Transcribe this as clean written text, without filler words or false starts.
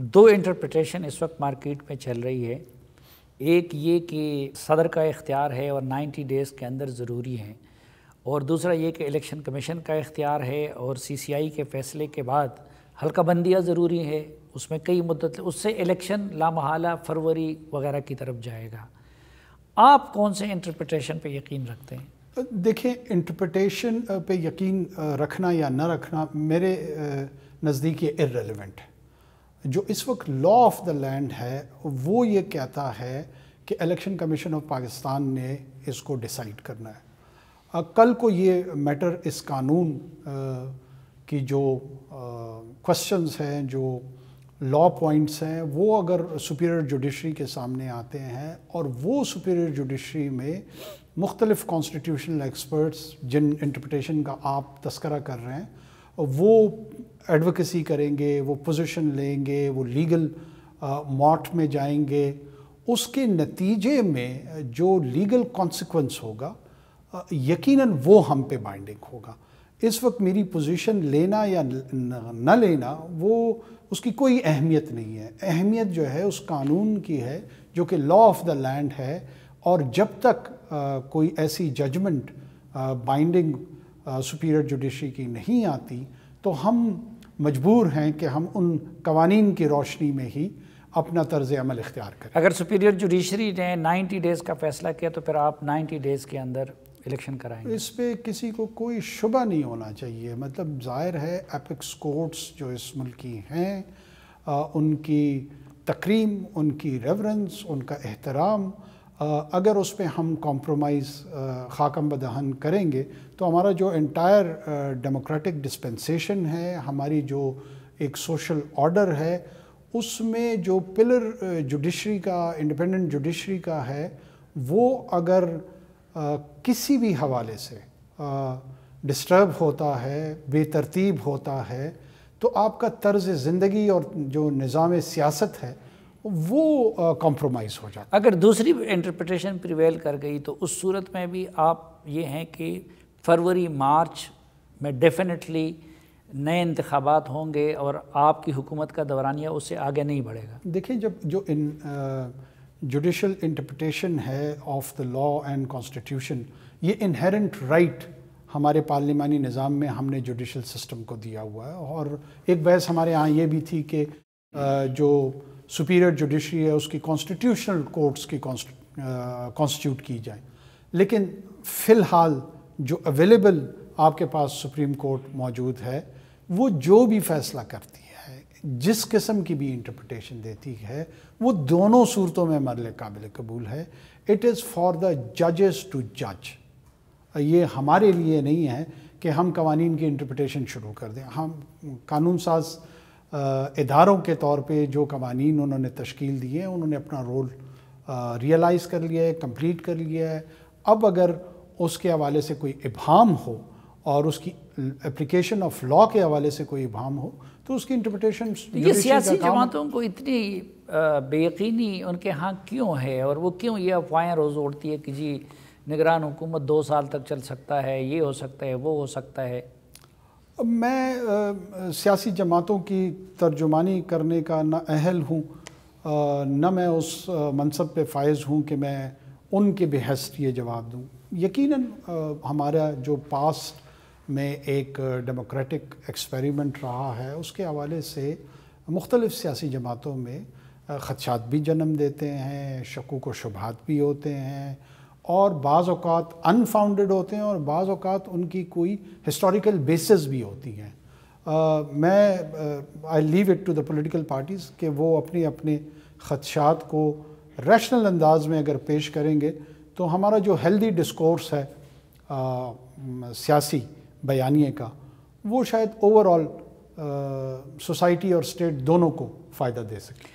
دو interpretation اس وقت market میں چل رہی ہے. ایک یہ کہ صدر کا اختیار ہے اور 90 ڈیز کے اندر ضروری ہیں، اور دوسرا یہ کہ الیکشن کمیشن کا اختیار ہے اور CCI کے فیصلے کے بعد حلقہ بندیاں ضروری ہے، اس میں کئی مدت، اس سے الیکشن لامحالہ فروری وغیرہ کی طرف جائے گا. آپ کون سے انٹرپریٹیشن پہ یقین رکھتے ہیں؟ دیکھیں، انٹرپریٹیشن پہ یقین رکھنا یا نہ رکھنا میرے نزدیک یہ ارریلیونٹ ہے. جو اس وقت لا آف دا لینڈ ہے وہ یہ کہتا ہے کہ الیکشن کمیشن آف پاکستان نے اس کو ڈیسائیڈ کرنا ہے. کل کو یہ میٹر اس قانون کی جو کوسچنز ہیں، جو لا پوائنٹس ہیں، وہ اگر سپیریئر جوڈیشری کے سامنے آتے ہیں اور وہ سپیریئر جوڈیشری میں مختلف کانسٹیٹیوشنل ایکسپرٹس جن انٹرپریٹیشن کا آپ تذکرہ کر رہے ہیں وہ ایڈوکیسی کریں گے، وہ پوزیشن لیں گے، وہ لیگل مارٹ میں جائیں گے، اس کے نتیجے میں جو لیگل کانسیکوینس ہوگا یقیناً وہ ہم پہ بائنڈنگ ہوگا. اس وقت میری پوزیشن لینا یا نہ لینا وہ اس کی کوئی اہمیت نہیں ہے. اہمیت جو ہے اس قانون کی ہے جو کہ لا آف دا لینڈ ہے، اور جب تک کوئی ایسی ججمنٹ بائنڈنگ سپیریئر جوڈیشری کی نہیں آتی تو ہم مجبور ہیں کہ ہم ان قوانین کی روشنی میں ہی اپنا طرز عمل اختیار کریں. اگر سپیریئر جوڈیشری نے 90 ڈیز کا فیصلہ کیا تو پھر آپ 90 ڈیز کے اندر الیکشن کرائیں گے؟ اس پہ کسی کو کوئی شبہ نہیں ہونا چاہیے. مطلب ظاہر ہے اپیکس کورٹس جو اس ملک کی ہیں، ان کی تکریم، ان کی ریورنس، ان کا احترام، اگر اس پہ ہم کمپرومائز خاکم بدہن کریں گے تو ہمارا جو انٹائر ڈیموکریٹک ڈسپنسیشن ہے، ہماری جو ایک سوشل آرڈر ہے، اس میں جو پلر جوڈیشری کا، انڈیپینڈنٹ جوڈیشری کا ہے، وہ اگر کسی بھی حوالے سے ڈسٹرب ہوتا ہے، بے ترتیب ہوتا ہے، تو آپ کا طرز زندگی اور جو نظام سیاست ہے وہ کمپرومائز ہو جاتا ہے. اگر دوسری انٹرپریٹیشن پریویل کر گئی تو اس صورت میں بھی آپ یہ ہیں کہ فروری مارچ میں ڈیفینیٹلی نئے انتخابات ہوں گے اور آپ کی حکومت کا دورانیہ اس سے آگے نہیں بڑھے گا. دیکھیں، جب جو جوڈیشل انٹرپریٹیشن ہے of the law and constitution, یہ انہیرنٹ رائٹ ہمارے پارلیمانی نظام میں ہم نے جوڈیشل سسٹم کو دیا ہوا ہے. اور ایک بحث ہمارے ہاں یہ بھی تھی کہ جو سپیریئر جوڈیشری ہے اس کی کانسٹیٹیوشنل کورٹس کی کانسٹیٹیوٹ کی جائیں، لیکن فی الحال جو اویلیبل آپ کے پاس سپریم کورٹ موجود ہے وہ جو بھی فیصلہ کرتی ہے، جس قسم کی بھی انٹرپریٹیشن دیتی ہے، وہ دونوں صورتوں میں ہمارے قابل قبول ہے. اٹ از فار دا ججز ٹو جج. یہ ہمارے لیے نہیں ہے کہ ہم قوانین کی انٹرپریٹیشن شروع کر دیں. ہم قانون ساز اداروں کے طور پہ جو قوانین انہوں نے تشکیل دیے ہیں، انہوں نے اپنا رول ریئلائز کر لیا ہے، کمپلیٹ کر لیا ہے. اب اگر اس کے حوالے سے کوئی ابہام ہو اور اس کی اپلیکیشن آف لا کے حوالے سے کوئی ابہام ہو تو اس کی انٹرپریٹیشن. یہ سیاسی جماعتوں کو اتنی بے یقینی ان کے ہاں کیوں ہے، اور وہ کیوں یہ افواہیں روز اڑتی ہے کہ جی نگران حکومت 2 سال تک چل سکتا ہے، یہ ہو سکتا ہے، وہ ہو سکتا ہے؟ میں سیاسی جماعتوں کی ترجمانی کرنے کا نہ اہل ہوں، نہ میں اس منصب پہ فائز ہوں کہ میں ان کے بحث یہ جواب دوں. یقیناً ہمارا جو پاسٹ میں ایک ڈیموکریٹک ایکسپیریمنٹ رہا ہے، اس کے حوالے سے مختلف سیاسی جماعتوں میں خدشات بھی جنم دیتے ہیں، شکوک و شبہات بھی ہوتے ہیں، اور بعض اوقات انفاؤنڈڈ ہوتے ہیں اور بعض اوقات ان کی کوئی ہسٹوریکل بیسز بھی ہوتی ہیں. میں I leave it to the political parties کہ وہ اپنے اپنے خدشات کو ریشنل انداز میں اگر پیش کریں گے تو ہمارا جو ہیلدی ڈسکورس ہے سیاسی بیانیے کا، وہ شاید اوور آل سوسائٹی اور اسٹیٹ دونوں کو فائدہ دے سکے.